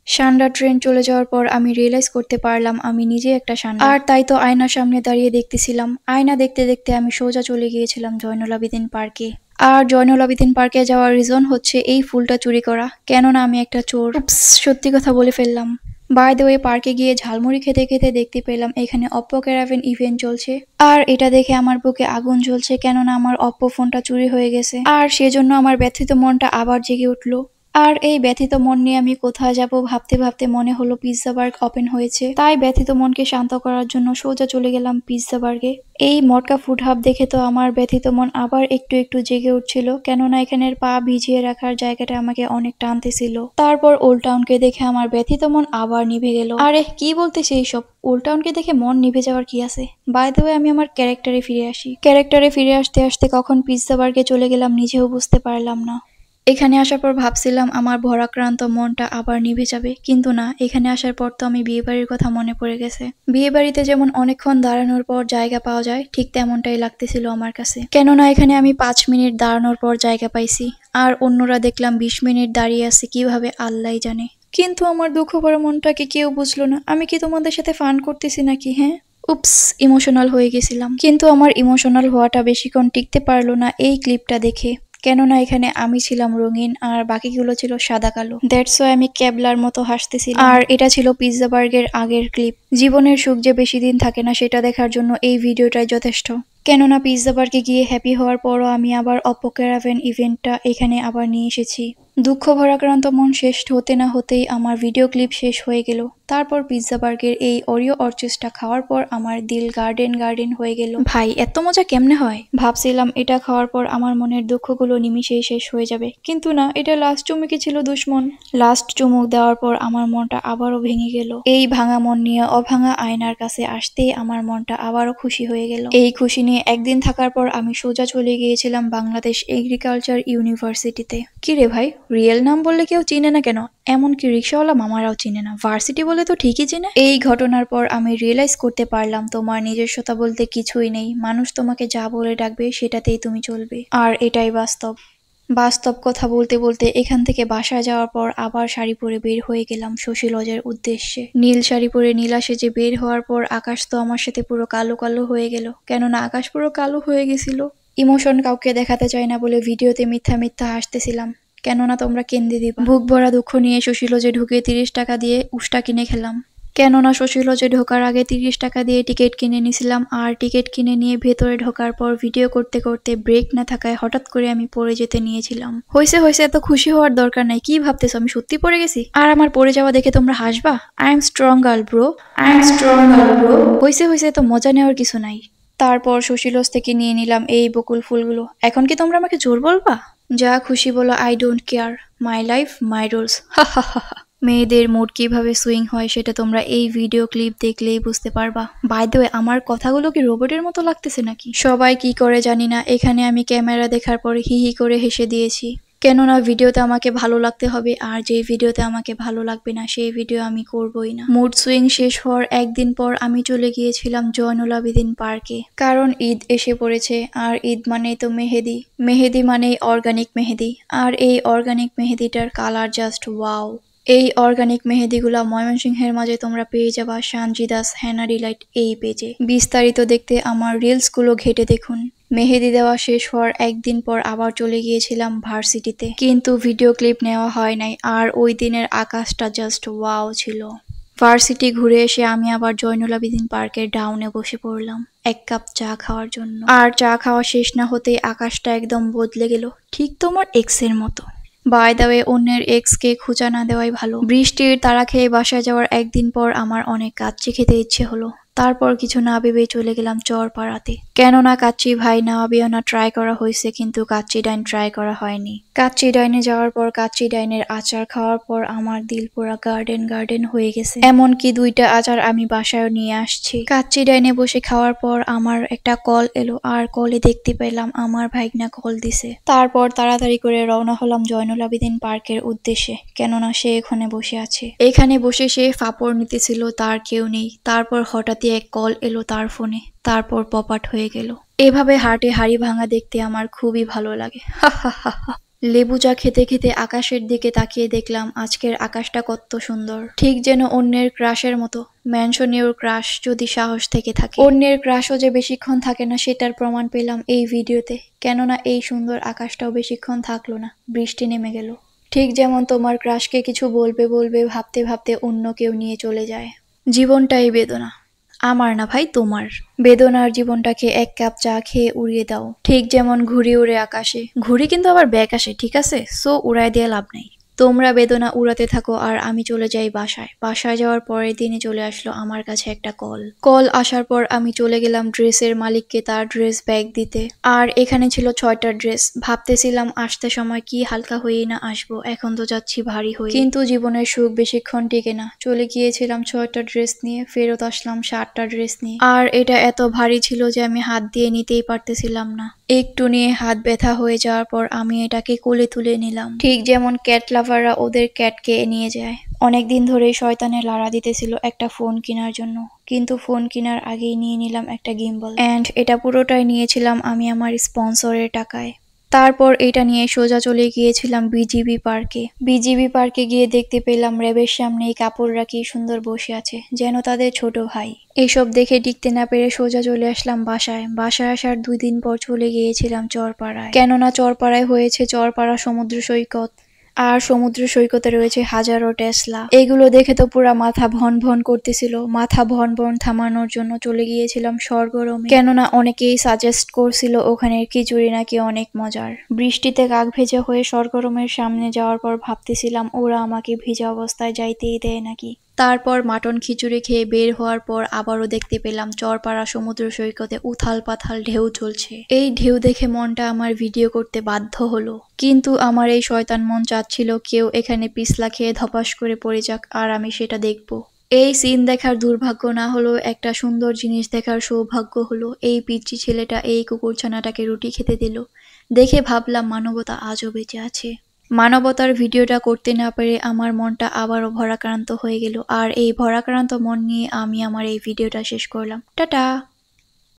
সান্ডা ট্রেন চলে যাওয়ার পর আমি রিয়েলাইজ করতে পারলাম আমি নিজে একটা সান্ডা। আর তাই তো আয়নার সামনে দাঁড়িয়ে দেখতেছিলাম। আয়না দেখতে দেখতে আমি সোজা চলে গিয়েছিলাম জয়নুল আবেদিন পার্কে। আর জয়নুল আবেদিন পার্কে যাওয়ার রিজন হচ্ছে এই ফুলটা চুরি করা, কেননা আমি একটা চোর। সত্যি কথা বলে ফেললাম। বাই দ্য ওয়ে, পার্কে গিয়ে ঝালমুড়ি খেতে খেতে দেখতে পেলাম এখানে অপ্পো ক্যারাভেন ইভেন্ট চলছে। আর এটা দেখে আমার বুকে আগুন জ্বলছে, কেননা আমার অপ্পো ফোনটা চুরি হয়ে গেছে। আর সেজন্য আমার ব্যথিত মনটা আবার জেগে উঠলো। আর এই ব্যথিত মন নিয়ে আমি কোথায় যাব ভাবতে ভাবতে মনে হলো পিৎজা বার্গ ওপেন হয়েছে। তাই ব্যথিত মনকে শান্ত করার জন্য সোজা চলে গেলাম পিৎজা বার্গে। এই মটকা ফুড হাব দেখে তো আমার ব্যথিত মন আবার একটু একটু জেগে উঠছিল, কেননা এখানের পা ভিজিয়ে রাখার জায়গাটা আমাকে অনেক টানতেছিল। তারপর ওল্ড টাউনকে দেখে আমার ব্যথিত মন আবার নিভে গেল। আরে কি বলতেছে এইসব, ওল্ড টাউনকে দেখে মন নিভে যাওয়ার কি আছে। বাই দ্য ওয়ে, আমি আমার ক্যারেক্টারে ফিরে আসি। ক্যারেক্টারে ফিরে আসতে আসতে কখন পিৎজা বার্গে চলে গেলাম নিজেও বুঝতে পারলাম না। এখানে আসার পর ভাবছিলাম আমার ভরাক্রান্ত মনটা আবার নিভে যাবে, কিন্তু না, এখানে আসার পর তো আমি বিয়েবাড়ির কথা মনে পড়ে গেছে। বিয়েবাড়িতে যেমন অনেকক্ষণ দাঁড়ানোর পর জায়গা পাওয়া যায়, ঠিক তেমনটাই লাগতেছিল আমার কাছে, কেননা এখানে আমি 5 মিনিট দাঁড়ানোর পর জায়গা পাইছি। আর অন্যরা দেখলাম 20 মিনিট দাঁড়িয়ে আছে, কিভাবে আল্লাহই জানে। কিন্তু আমার দুঃখ ভরা মনটাকে কেউ বুঝলো না। আমি কি তোমাদের সাথে ফান করতেছি নাকি? হ্যাঁ, উপস, ইমোশনাল হয়ে গেছিলাম। কিন্তু আমার ইমোশনাল হওয়াটা বেশিক্ষণ টিকতে পারলো না এই ক্লিপটা দেখে, কেননা এখানে আমি ছিলাম রঙিন আর বাকিগুলো ছিল সাদা কালো। দ্যাটস ওয়াই আমি ক্যাবলার মতো হাসতেছিলাম। আর এটা ছিল পিৎজা বার্গের আগের ক্লিপ। জীবনের সুখ যে বেশি দিন থাকে না সেটা দেখার জন্য এই ভিডিওটাই যথেষ্ট। কেননা পিৎজা বার্গে গিয়ে হ্যাপি হওয়ার পরও আমি আবার অপ্পো ক্যারাভেন ইভেন্টটা এখানে আবার নিয়ে এসেছি। দুঃখ ভরাক্রান্ত মন শেষ হতে না হতেই আমার ভিডিও ক্লিপ শেষ হয়ে গেল। তারপর পিৎজা বার্গের এই ওরিও অরচেসটা খাওয়ার পর আমার দিল গার্ডেন গার্ডেন হয়ে গেল। ভাই, এত মজা কেমনে হয়? ভাবছিলাম এটা খাওয়ার পর আমার মনের দুঃখগুলো নিমিশেই শেষ হয়ে যাবে, কিন্তু না, এটা লাস্ট চুমুকি ছিল দুশ্মন। লাস্ট চুমুক দেওয়ার পর আমার মনটা আবারও ভেঙে গেল। এই ভাঙা মন নিয়ে অভাঙা আয়নার কাছে আসতেই আমার মনটা আবারও খুশি হয়ে গেল। এই খুশি নিয়ে একদিন থাকার পর আমি সোজা চলে গিয়েছিলাম বাংলাদেশ এগ্রিকালচার ইউনিভার্সিটিতে। কি রে ভাই, রিয়েল নাম বললে কেউ চিনে না কেন? এমনকি রিক্সাওয়ালা মামারাও চিনে না, ভার্সিটি বলে তো ঠিকই চিনে। এই ঘটনার পর আমি রিয়েলাইজ করতে পারলাম তোমার নিজস্বতা বলতে কিছুই নেই। মানুষ তোমাকে যা বলে ডাকবে সেটাতেই তুমি চলবে, আর এটাই বাস্তব। বাস্তব কথা বলতে বলতে এখান থেকে বাসায় যাওয়ার পর আবার শাড়ি পরে বের হয়ে গেলাম শশী লজের উদ্দেশ্যে। নীল শাড়ি পরে নীলা সেজে বের হওয়ার পর আকাশ তো আমার সাথে পুরো কালো কালো হয়ে গেল, কেননা আকাশ পুরো কালো হয়ে গেছিল। ইমোশন কাউকে দেখাতে চাই না বলে ভিডিওতে মিথ্যা মিথ্যা হাসতেছিলাম, কেননা তোমরা কেন্দ্রে দিবা। বুক ভরা দুঃখ নিয়ে শশী লজে ঢুকে 30 টাকা দিয়ে উষ্টা কিনে খেলাম, কেননা শশী লজে ঢোকার আগে 30 টাকা দিয়ে টিকিট কিনে নিয়েছিলাম। আর টিকিট কিনে নিয়ে ভেতরে ঢোকার পর ভিডিও করতে করতে ব্রেক না থাকায় হঠাৎ করে আমি পড়ে যেতে নিয়েছিলাম। হয়েছে হয়েছে, এত খুশি হওয়ার দরকার নাই। কি ভাবতেছো আমি সত্যি পড়ে গেছি? আর আমার পড়ে যাওয়া দেখে তোমরা হাসবা? I am strong girl bro, I am strong girl bro. হয়েছে হয়েছে, এত মজা নেওয়ার কিছু নাই। তারপর শশী লজ থেকে নিয়ে নিলাম এই বকুল ফুলগুলো। এখন কি তোমরা আমাকে জোর বলবা? যা খুশি বলো, I don't care, my life my rules. মেয়েদের মুড কিভাবে সুইং হয় সেটা তোমরা এই ভিডিও ক্লিপ দেখলেই বুঝতে পারবা। বাই দ্য ওয়ে, আমার কথাগুলো কি রোবটের মতো লাগতেছে নাকি? সবাই কি করে জানি না, এখানে আমি ক্যামেরা দেখার পর হি হি করে হেসে দিয়েছি, কেননা ভিডিওতে আমাকে ভালো লাগতে হবে, আর যেই ভিডিওতে আমাকে ভালো লাগবে না সেই ভিডিও আমি করবই না। মুড সুইং শেষ হওয়ার একদিন পর আমি চলে গিয়েছিলাম জয়নুল আবেদিন পার্কে, কারণ ঈদ এসে পড়েছে। আর ঈদ মানেই তো মেহেদি, মেহেদি মানেই অর্গানিক মেহেদি। আর এই অর্গানিক মেহেদিটার কালার জাস্ট ওয়াও। এই অর্গানিক মেহেদিগুলা ময়মনসিংহের মাঝে তোমরা পেয়ে যাবা সানজিদাস হেনা ডিলাইট এই পেজে। বিস্তারিত দেখতে আমার রিলসগুলো ঘেটে দেখুন। মেহেদি দেওয়া শেষ হওয়ার একদিন পর আবার চলে গিয়েছিলাম ভার্সিটিতে, কিন্তু ভিডিও ক্লিপ নেওয়া হয় নাই। আর ওই দিনের আকাশটা জাস্ট ওয়াও ছিল। ভার্সিটি ঘুরে এসে আমি আবার জয়নুল আবেদিন পার্কের ডাউনে বসে পড়লাম এক কাপ চা খাওয়ার জন্য। আর চা খাওয়া শেষ না হতেই আকাশটা একদম বদলে গেল, ঠিক তোমার এক্সের মতো। বাই দ্য ওয়ে, অন্যের এক্সকে খোঁচা না দেওয়াই ভালো। বৃষ্টির তাড়া খেয়ে বাসায় যাওয়ার একদিন পর আমার অনেক কাচ্চি খেতে ইচ্ছে হলো। তারপর কিছু না ভেবে চলে গেলাম চর পাড়াতে, কেননা কাচ্চি ভাই নেওয়া বিয়ানা ট্রাই করা হয়েছে, কিন্তু কাচ্চি ডাইন ট্রাই করা হয়নি। কাচ্চি ডাইনে যাওয়ার পর কাচ্চি ডাইনের আচার খাওয়ার পর আমার দিল পুরা গার্ডেন গার্ডেন হয়ে গেছে। এমনকি 2টা আচার আমি বাসায় নিয়ে আসছি। কাচ্চি ডাইনে বসে খাওয়ার পর আমার একটা কল এলো, আর কলে দেখতে পেলাম আমার ভাইগনা কল দিছে। তারপর তাড়াতাড়ি করে রওনা হলাম জয়নুল আবেদিন পার্কের উদ্দেশ্যে, কেননা সে এখানে বসে আছে। এখানে বসে সে ফাপড় নিতেছিল, তার কেউ নেই। তারপর হঠাৎই এক কল এলো তার ফোনে, তারপর পপাট হয়ে গেল। এভাবে হাটে হাড়ি ভাঙা দেখতে আমার খুবই ভালো লাগে। লেবু চা খেতে খেতে আকাশের দিকে তাকিয়ে দেখলাম আজকের আকাশটা কত সুন্দর, ঠিক যেন অন্যের ক্রাশের মতো। ম্যানশনীয় ক্রাশ যদি সাহস থেকে থাকে। অন্যের ক্রাশও যে বেশিক্ষণ থাকে না সেটার প্রমাণ পেলাম এই ভিডিওতে। কেননা এই সুন্দর আকাশটাও বেশিক্ষণ থাকলো না, বৃষ্টি নেমে গেল। ঠিক যেমন তোমার ক্রাশকে কিছু বলবে বলবে ভাবতে ভাবতে অন্য কেউ নিয়ে চলে যায়। জীবনটাই বেদনা, আমার না ভাই তোমার। বেদনার জীবনটাকে এক কাপ চা খেয়ে উড়িয়ে দাও, ঠিক যেমন ঘুড়ি উড়ে আকাশে। ঘুড়ি কিন্তু আবার ব্যাক আসে, ঠিক আছে? সো উড়ায় দিয়ে লাভ নেই। তোমরা বেদনা উড়াতে থাকো আর আমি চলে যাই বাসায়। বাসায় যাওয়ার পরের দিনে চলে আসলো আমার কাছে একটা কল আসার পর আমি চলে গেলাম ড্রেসের মালিককে তার ড্রেস ব্যাগ দিতে। আর এখানে ছিল 6টা ড্রেস। ভাবতেছিলাম আসতে সময় কি হালকা হয়েই না আসবো, এখন তো যাচ্ছি ভারী হয়ে। কিন্তু জীবনের সুখ বেশিক্ষণ টিকে না। চলে গিয়েছিলাম 6টা ড্রেস নিয়ে, ফেরত আসলাম 7টা ড্রেস নিয়ে। আর এটা এত ভারী ছিল যে আমি হাত দিয়ে নিতেই পারতেছিলাম না। একটু নিয়ে হাত ব্যথা হয়ে যাওয়ার পর আমি এটাকে কোলে তুলে নিলাম, ঠিক যেমন ক্যাট লাভাররা ওদের ক্যাটকে নিয়ে যায়। অনেকদিন ধরেই শয়তানে লাড়া দিতেছিল একটা ফোন কেনার জন্য, কিন্তু ফোন কেনার আগেই নিয়ে নিলাম একটা গিম্বল। অ্যান্ড এটা পুরোটাই নিয়েছিলাম আমি আমার স্পন্সরের টাকায়। তারপর এটা নিয়ে সোজা চলে গিয়েছিলাম বিজিবি পার্কে। বিজিবি পার্কে গিয়ে দেখতে পেলাম র্যাবের সামনে এই কাপড়রা কি সুন্দর বসে আছে, যেন তাদের ছোট ভাই। এসব দেখে টিকতে না পেরে সোজা চলে আসলাম বাসায়। বাসায় আসার 2 দিন পর চলে গিয়েছিলাম চরপাড়ায়, কেননা চরপাড়ায় হয়েছে চরপাড়া সমুদ্র সৈকত। আর সমুদ্র সৈকতে রয়েছে হাজারো টেসলা। এগুলো দেখে তো পুরা মাথা ভন ভন করতেছিল। মাথা ভন ভন থামানোর জন্য চলে গিয়েছিলাম স্বর্গরমে, কেননা অনেকেই সাজেস্ট করছিল ওখানের খিচুড়ি নাকি অনেক মজার। বৃষ্টিতে কাক ভেজা হয়ে স্বর্গরমের সামনে যাওয়ার পর ভাবতেছিলাম ওরা আমাকে ভিজা অবস্থায় যাইতেই দেয় নাকি। তারপর মাটন খিচুড়ি খেয়ে বের হওয়ার পর আবারও দেখতে পেলাম চরপাড়া সমুদ্র সৈকতে উথাল পাথাল ঢেউ চলছে। এই ঢেউ দেখে মনটা আমার ভিডিও করতে বাধ্য হলো, কিন্তু আমার এই শয়তান মন চাচ্ছিল কেউ এখানে পিছলা খেয়ে ধপাস করে পড়ে যাক আর আমি সেটা দেখব। এই সিন দেখার দুর্ভাগ্য না হলো, একটা সুন্দর জিনিস দেখার সৌভাগ্য হলো। এই পিচ্চি ছেলেটা এই কুকুরছানাটাকে রুটি খেতে দিল। দেখে ভাবলাম মানবতা আজও বেঁচে আছে। মানবতার ভিডিওটা করতে না পেরে আমার মনটা আবারও ভরাক্রান্ত হয়ে গেল। আর এই ভরাক্রান্ত মন নিয়ে আমি আমার এই ভিডিওটা শেষ করলাম। টাটা।